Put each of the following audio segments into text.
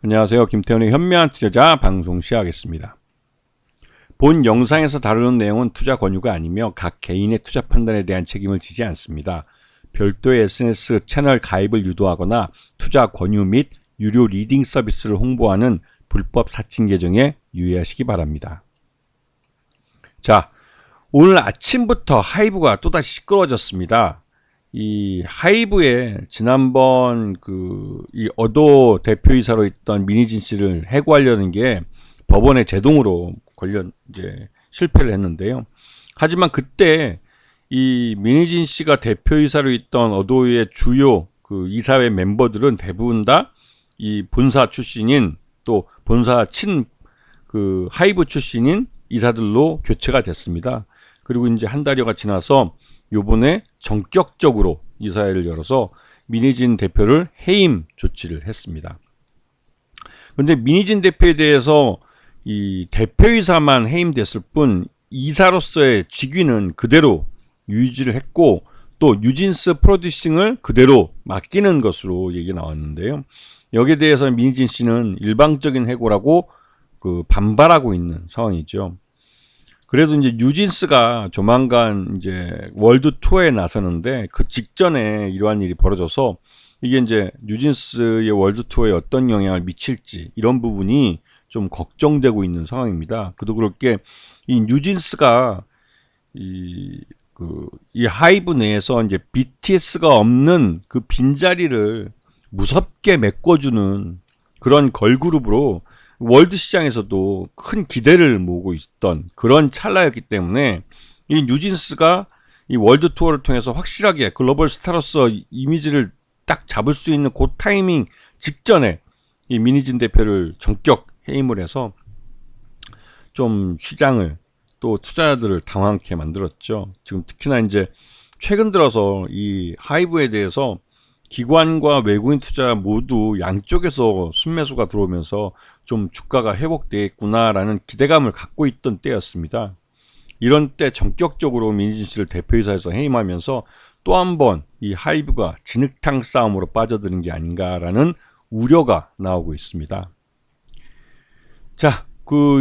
안녕하세요. 김태훈의 현명한 투자자 방송 시작하겠습니다. 본 영상에서 다루는 내용은 투자 권유가 아니며 각 개인의 투자 판단에 대한 책임을 지지 않습니다. 별도의 SNS 채널 가입을 유도하거나 투자 권유 및 유료 리딩 서비스를 홍보하는 불법 사칭 계정에 유의하시기 바랍니다. 자, 오늘 아침부터 하이브가 또다시 시끄러워졌습니다. 이 하이브에 지난번 이 어도 대표이사로 있던 민희진 씨를 해고하려는 게 법원에 제동으로 실패를 했는데요. 하지만 그때 이 민희진 씨가 대표이사로 있던 어도의 주요 이사회 멤버들은 대부분 다 이 본사 출신인 또 본사 하이브 출신인 이사들로 교체가 됐습니다. 그리고 이제 한 달여가 지나서 요번에 전격적으로 이사회를 열어서 민희진 대표를 해임 조치를 했습니다. 그런데 민희진 대표에 대해서 이 대표이사만 해임됐을 뿐 이사로서의 직위는 그대로 유지를 했고 또 뉴진스 프로듀싱을 그대로 맡기는 것으로 얘기가 나왔는데요. 여기에 대해서 민희진 씨는 일방적인 해고라고 반발하고 있는 상황이죠. 그래도 이제 뉴진스가 조만간 이제 월드 투어에 나서는데 그 직전에 이러한 일이 벌어져서 이게 이제 뉴진스의 월드 투어에 어떤 영향을 미칠지 이런 부분이 좀 걱정되고 있는 상황입니다. 그도 그렇게 이 뉴진스가 이 하이브 내에서 이제 BTS가 없는 그 빈자리를 무섭게 메꿔주는 그런 걸그룹으로 월드 시장에서도 큰 기대를 모으고 있던 그런 찰나였기 때문에 이 뉴진스가 이 월드 투어를 통해서 확실하게 글로벌 스타로서 이미지를 딱 잡을 수 있는 그 타이밍 직전에 이 민희진 대표를 전격 해임을 해서 좀 시장을 또 투자자들을 당황케 만들었죠. 지금 특히나 이제 최근 들어서 이 하이브에 대해서 기관과 외국인 투자 모두 양쪽에서 순매수가 들어오면서 좀 주가가 회복되겠구나라는 기대감을 갖고 있던 때였습니다. 이런 때 전격적으로 민희진 씨를 대표이사에서 해임하면서 또 한 번 이 하이브가 진흙탕 싸움으로 빠져드는 게 아닌가라는 우려가 나오고 있습니다. 자,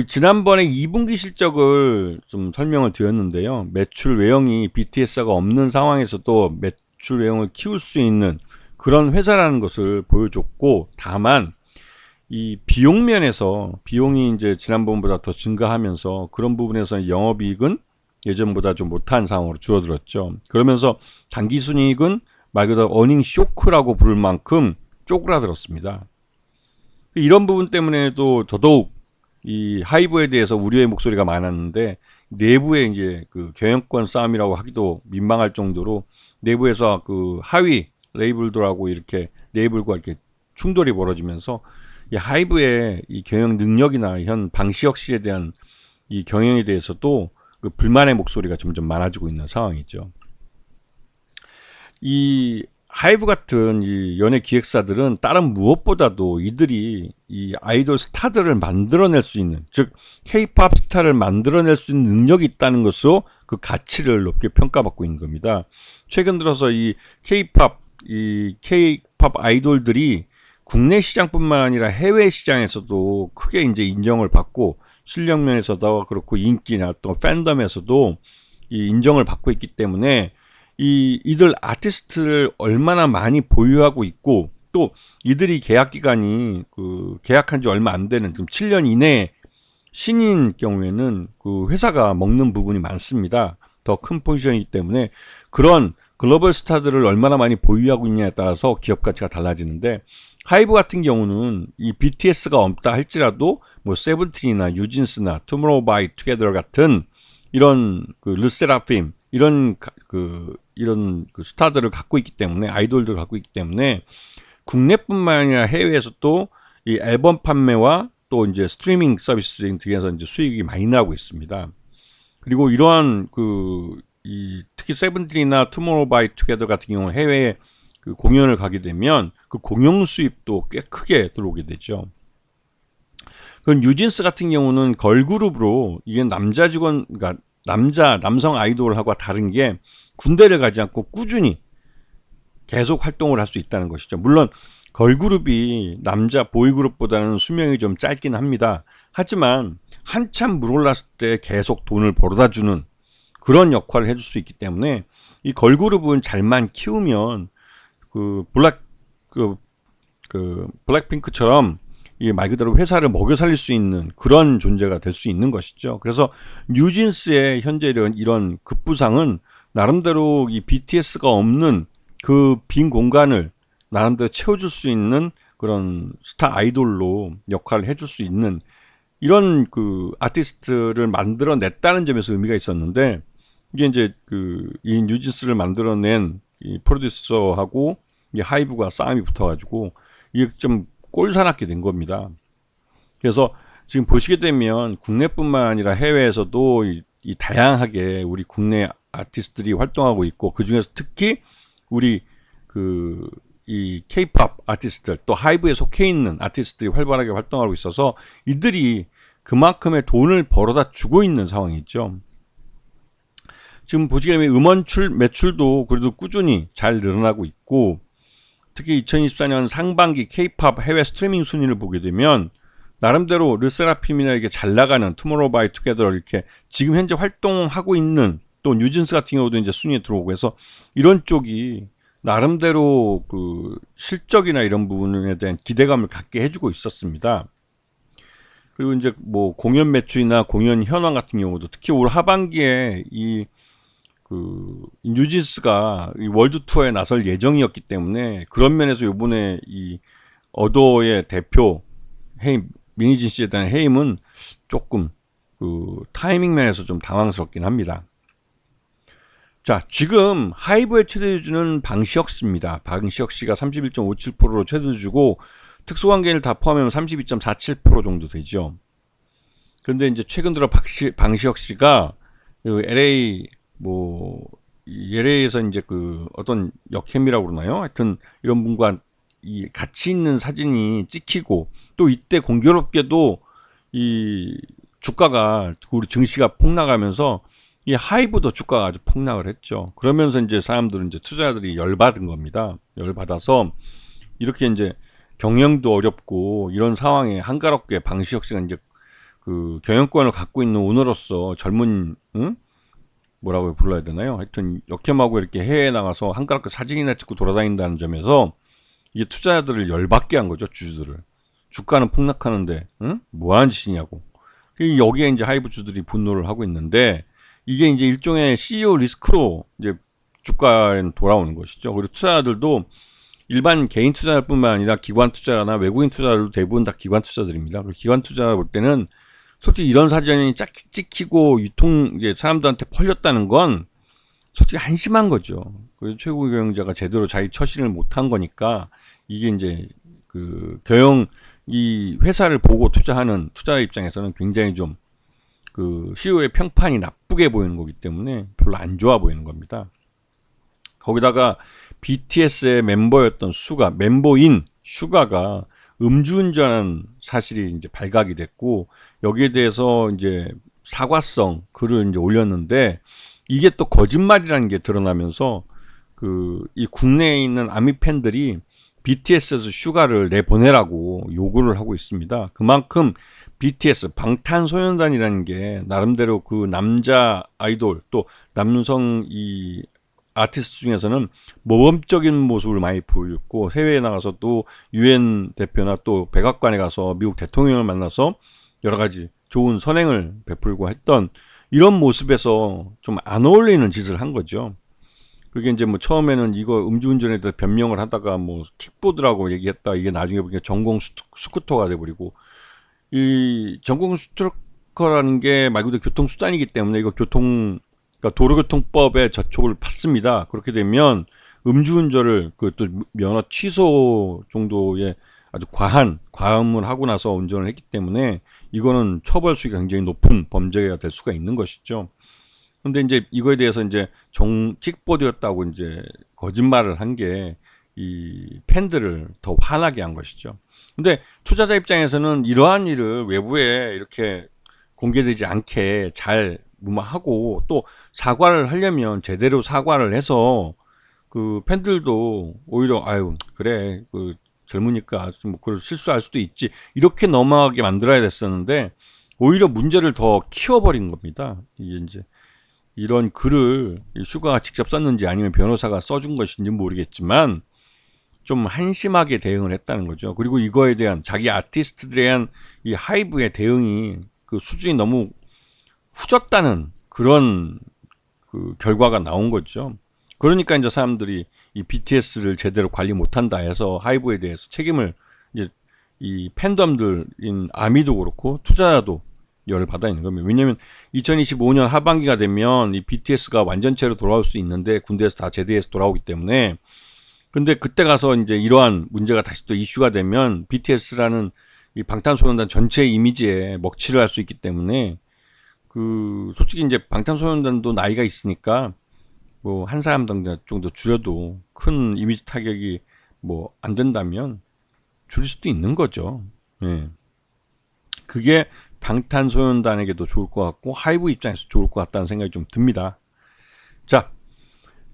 지난번에 2분기 실적을 좀 설명을 드렸는데요. 매출 외형이 BTS가 없는 상황에서도 매출 외형을 키울 수 있는 그런 회사라는 것을 보여줬고, 다만 이 비용 면에서 비용이 이제 지난번보다 더 증가하면서 그런 부분에서 영업이익은 예전보다 좀 못한 상황으로 줄어들었죠. 그러면서 당기순이익은 말 그대로 어닝 쇼크라고 부를 만큼 쪼그라들었습니다. 이런 부분 때문에도 더더욱 이 하이브에 대해서 우려의 목소리가 많았는데 내부에 이제 경영권 싸움이라고 하기도 민망할 정도로 내부에서 하위 레이블들하고 이렇게 레이블과 이렇게 충돌이 벌어지면서 이 하이브의 이 경영 능력이나 현 방시혁실에 대한 이 경영에 대해서도 불만의 목소리가 점점 많아지고 있는 상황이죠. 이 하이브 같은 이 연예 기획사들은 다른 무엇보다도 이들이 이 아이돌 스타들을 만들어낼 수 있는, 즉 K-팝 스타를 만들어낼 수 있는 능력이 있다는 것으로 그 가치를 높게 평가받고 있는 겁니다. 최근 들어서 이 K-팝 아이돌들이 국내 시장뿐만 아니라 해외 시장에서도 크게 이제 인정을 받고 실력 면에서도 그렇고 인기나 또 팬덤에서도 이 인정을 받고 있기 때문에 이들 아티스트를 얼마나 많이 보유하고 있고 또 이들이 계약 기간이 계약한 지 얼마 안 되는 지금 7년 이내 신인 경우에는 회사가 먹는 부분이 많습니다. 더 큰 포지션이기 때문에 그런 글로벌 스타들을 얼마나 많이 보유하고 있냐에 따라서 기업 가치가 달라지는데 하이브 같은 경우는 이 BTS가 없다 할지라도 뭐 세븐틴이나 뉴진스나 투모로우 바이 투게더 같은 이런 르세라핌 이런 스타들을 갖고 있기 때문에 아이돌들을 갖고 있기 때문에 국내뿐만 아니라 해외에서도 이 앨범 판매와 또 이제 스트리밍 서비스 등에서 이제 수익이 많이 나고 있습니다. 그리고 이러한 특히 세븐틴이나 투모로우 바이 투게더 같은 경우 해외에 공연을 가게 되면 공연 수입도 꽤 크게 들어오게 되죠. 뉴진스 같은 경우는 걸그룹으로 이게 그러니까 남성 아이돌하고 다른 게 군대를 가지 않고 꾸준히 계속 활동을 할 수 있다는 것이죠. 물론 걸그룹이 남자 보이그룹보다는 수명이 좀 짧긴 합니다. 하지만 한참 물 올랐을 때 계속 돈을 벌어다 주는 그런 역할을 해줄 수 있기 때문에 이 걸그룹은 잘만 키우면 그 블랙핑크처럼 이 말 그대로 회사를 먹여 살릴 수 있는 그런 존재가 될 수 있는 것이죠. 그래서 뉴진스의 현재 이런 급부상은 나름대로 이 BTS가 없는 그 빈 공간을 나름대로 채워줄 수 있는 그런 스타 아이돌로 역할을 해줄 수 있는 이런 그 아티스트를 만들어냈다는 점에서 의미가 있었는데, 이게 이제 이 뉴진스를 만들어낸 이 프로듀서하고 이 하이브가 싸움이 붙어가지고 이게 좀 꼴사납게 된 겁니다. 그래서 지금 보시게 되면 국내뿐만 아니라 해외에서도 이 다양하게 우리 국내 아티스트들이 활동하고 있고, 그 중에서 특히 우리 이 K-팝 아티스트들, 또 하이브에 속해 있는 아티스트들이 활발하게 활동하고 있어서 이들이 그만큼의 돈을 벌어다 주고 있는 상황이 있죠. 지금 보시게 되면 음원 매출도 그래도 꾸준히 잘 늘어나고 있고, 특히 2024년 상반기 K-팝 해외 스트리밍 순위를 보게 되면 나름대로 르세라핌이나 이렇게 잘 나가는 투모로우 바이 투게더 이렇게 지금 현재 활동하고 있는, 또 뉴진스 같은 경우도 이제 순위에 들어오고 해서 이런 쪽이 나름대로 그 실적이나 이런 부분에 대한 기대감을 갖게 해주고 있었습니다. 그리고 이제 뭐 공연 매출이나 공연 현황 같은 경우도 특히 올 하반기에 이 뉴진스가 이 월드 투어에 나설 예정이었기 때문에 그런 면에서 요번에 이 어도의 대표 해임, 미니진 씨에 대한 해임은 조금 타이밍 면에서 좀 당황스럽긴 합니다. 자, 지금 하이브의 최대주주는 방시혁 씨입니다. 방시혁 씨가 31.57%로 최대주주고 특수관계인을 다 포함하면 32.47% 정도 되죠. 그런데 이제 최근 들어 방시혁 씨가 LA에서 이제 어떤 역행이라고 그러나요? 하여튼 이런 분과 이 같이 있는 사진이 찍히고, 또 이때 공교롭게도 이 주가가 우리 증시가 폭락하면서 이 하이브도 주가가 아주 폭락을 했죠. 그러면서 이제 사람들은 이제 투자자들이 열받은 겁니다. 열받아서 이렇게 이제 경영도 어렵고 이런 상황에 한가롭게 방시혁 씨가 이제 경영권을 갖고 있는 오너로서 젊은 뭐라고 불러야 되나요? 하여튼 역캠하고 이렇게 해외에 나가서 한가롭게 사진이나 찍고 돌아다닌다는 점에서 이게 투자자들을 열받게 한 거죠. 주주들을. 주가는 폭락하는데 뭐 하는 짓이냐고. 여기에 이제 하이브 주들이 분노를 하고 있는데, 이게 이제 일종의 CEO 리스크로 이제 주가에는 돌아오는 것이죠. 그리고 투자자들도 일반 개인 투자자뿐만 아니라 기관 투자자나 외국인 투자자들도 대부분 다 기관 투자들입니다. 그리고 기관 투자자 볼 때는 솔직히 이런 사진이 찍히고 이제 사람들한테 퍼졌다는 건 솔직히 한심한 거죠. 그래서 최고 경영자가 제대로 자기 처신을 못한 거니까, 이게 이제 이 회사를 보고 투자하는 투자자 입장에서는 굉장히 좀 CEO의 평판이 나쁘게 보이는 거기 때문에 별로 안 좋아 보이는 겁니다. 거기다가 BTS의 멤버였던 멤버인 슈가가 음주운전한 사실이 이제 발각이 됐고, 여기에 대해서 이제 사과성 글을 이제 올렸는데, 이게 또 거짓말이라는 게 드러나면서 이 국내에 있는 아미 팬들이 BTS에서 슈가를 내보내라고 요구를 하고 있습니다. 그만큼 BTS 방탄소년단이라는 게 나름대로 남자 아이돌, 또 남성 이 아티스트 중에서는 모범적인 모습을 많이 보였고, 해외에 나가서 또 UN 대표나 또 백악관에 가서 미국 대통령을 만나서 여러 가지 좋은 선행을 베풀고 했던 이런 모습에서 좀 안 어울리는 짓을 한 거죠. 그게 이제 뭐 처음에는 이거 음주운전에 대해서 변명을 하다가 뭐 킥보드라고 얘기했다, 이게 나중에 보니까 전공 스쿠터가 돼버리고, 이 전공 스쿠터라는 게 말 그대로 교통수단이기 때문에 이거 그러니까 도로교통법에 저촉을 받습니다. 그렇게 되면 음주운전을 또 면허 취소 정도의 아주 과음을 하고 나서 운전을 했기 때문에 이거는 처벌수위가 굉장히 높은 범죄가 될 수가 있는 것이죠. 근데 이제 이거에 대해서 이제 킥보드였다고 이제 거짓말을 한 게 이 팬들을 더 화나게 한 것이죠. 근데 투자자 입장에서는 이러한 일을 외부에 이렇게 공개되지 않게 잘 무마하고, 또 사과를 하려면 제대로 사과를 해서 팬들도 오히려 아유 그래 젊으니까 뭐 그걸 실수할 수도 있지 이렇게 넘어가게 만들어야 됐었는데 오히려 문제를 더 키워버린 겁니다. 이게 이제 이런 글을 슈가가 직접 썼는지 아니면 변호사가 써준 것인지 모르겠지만 좀 한심하게 대응을 했다는 거죠. 그리고 이거에 대한 자기 아티스트들에 대한 이 하이브의 대응이 그 수준이 너무 후졌다는 그런 그 결과가 나온 거죠. 그러니까 이제 사람들이 이 BTS를 제대로 관리 못한다 해서 하이브에 대해서 책임을 이제 이 팬덤들인 아미도 그렇고 투자자도 열을 받아 있는 겁니다. 왜냐면 2025년 하반기가 되면 이 BTS가 완전체로 돌아올 수 있는데 군대에서 다 제대해서 돌아오기 때문에 근데 그때 가서 이제 이러한 문제가 다시 또 이슈가 되면 BTS라는 이 방탄소년단 전체 이미지에 먹칠을 할 수 있기 때문에 그 솔직히 이제 방탄소년단도 나이가 있으니까 뭐 한 사람 정도 줄여도 큰 이미지 타격이 뭐 안 된다면 줄일 수도 있는 거죠. 예. 그게 방탄소년단에게도 좋을 것 같고 하이브 입장에서 좋을 것 같다는 생각이 좀 듭니다. 자,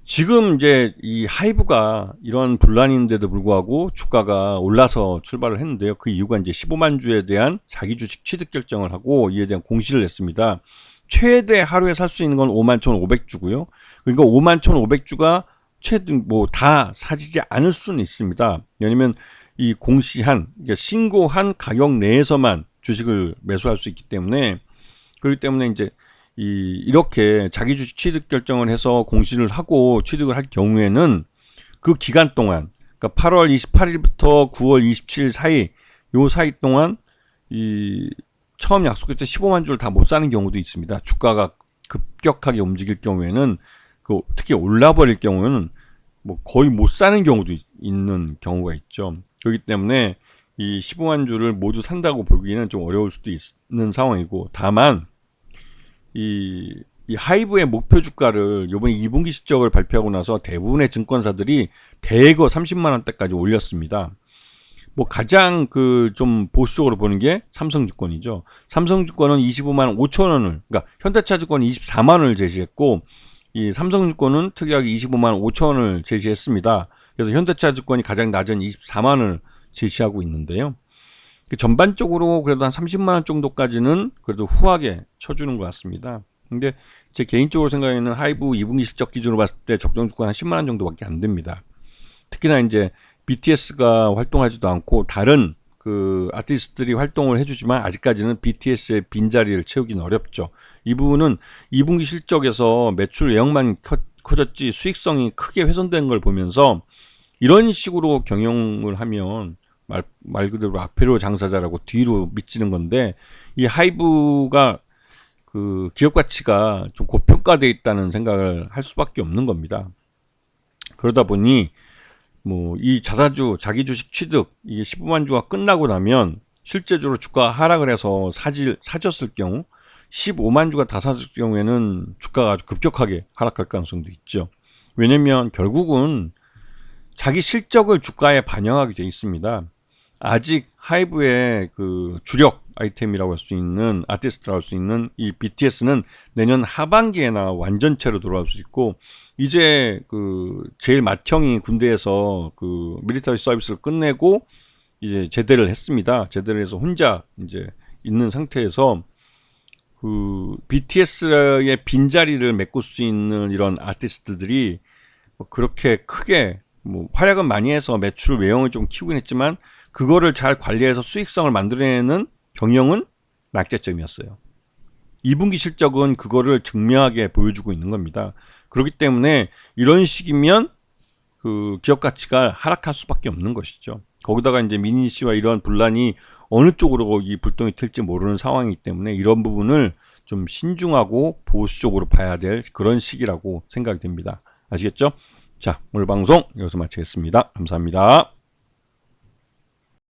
지금 이제 이 하이브가 이런 분란인데도 불구하고 주가가 올라서 출발을 했는데요. 그 이유가 이제 15만 주에 대한 자기 주식 취득 결정을 하고 이에 대한 공시를 냈습니다. 최대 하루에 살 수 있는 건 51,500주고요. 그러니까 51,500주가 최대 뭐 다 사지지 않을 수는 있습니다. 왜냐면 이 공시한 그러니까 신고한 가격 내에서만 주식을 매수할 수 있기 때문에 그렇기 때문에 이제 이렇게 자기 주식 취득 결정을 해서 공시를 하고 취득을 할 경우에는 그 기간 동안 그러니까 8월 28일부터 9월 27일 사이 요 사이 동안 이 처음 약속했던 15만 주를 다 못 사는 경우도 있습니다. 주가가 급격하게 움직일 경우에는 그 특히 올라버릴 경우에는 뭐 거의 못 사는 경우도 있는 경우가 있죠. 그렇기 때문에 이 15만 주를 모두 산다고 보기에는 좀 어려울 수도 있는 상황이고 다만 이 하이브의 목표 주가를 이번에 2분기 실적을 발표하고 나서 대부분의 증권사들이 대거 30만 원대까지 올렸습니다. 뭐 가장 그 좀 보수적으로 보는 게 삼성증권이죠. 삼성증권은 25만 5천 원을 그러니까 현대차증권은 24만 원을 제시했고 이 삼성증권은 특이하게 25만 5천 원을 제시했습니다. 그래서 현대차증권이 가장 낮은 24만 원을 제시하고 있는데요. 전반적으로 그래도 한 30만 원 정도까지는 그래도 후하게 쳐주는 것 같습니다. 근데 제 개인적으로 생각에는 하이브 2분기 실적 기준으로 봤을 때 적정 주가 한 10만 원 정도밖에 안 됩니다. 특히나 이제 BTS가 활동하지도 않고 다른 그 아티스트들이 활동을 해주지만 아직까지는 BTS의 빈자리를 채우기는 어렵죠. 이 부분은 2분기 실적에서 매출 외형만 커졌지 수익성이 크게 훼손된 걸 보면서 이런 식으로 경영을 하면 말 그대로 앞으로 장사자라고 뒤로 미치는 건데 이 하이브가 그 기업 가치가 좀 고평가되어 있다는 생각을 할 수밖에 없는 겁니다. 그러다 보니 뭐 이 자사주 자기 주식 취득 이게 15만 주가 끝나고 나면 실제적으로 주가 하락을 해서 사졌을 경우 15만 주가 다 사졌을 경우에는 주가가 아주 급격하게 하락할 가능성도 있죠. 왜냐면 결국은 자기 실적을 주가에 반영하게 되어 있습니다. 아직 하이브의 그 주력 아이템이라고 할 수 있는 아티스트라고 할 수 있는 이 BTS는 내년 하반기에나 완전체로 돌아올 수 있고 이제 그 제일 맏형이 군대에서 그 밀리터리 서비스를 끝내고 이제 제대를 했습니다. 제대를 해서 혼자 이제 있는 상태에서 그 BTS의 빈자리를 메꿀 수 있는 이런 아티스트들이 뭐 그렇게 크게 뭐 활약은 많이 해서 매출 외형을 좀 키우긴 했지만 그거를 잘 관리해서 수익성을 만들어내는 경영은 낙제점이었어요. 2분기 실적은 그거를 증명하게 보여주고 있는 겁니다. 그렇기 때문에 이런 식이면 그 기업 가치가 하락할 수밖에 없는 것이죠. 거기다가 이제 민희 씨와 이런 분란이 어느 쪽으로 이 불똥이 튈지 모르는 상황이기 때문에 이런 부분을 좀 신중하고 보수적으로 봐야 될 그런 시기라고 생각이 됩니다. 아시겠죠? 자, 오늘 방송 여기서 마치겠습니다. 감사합니다.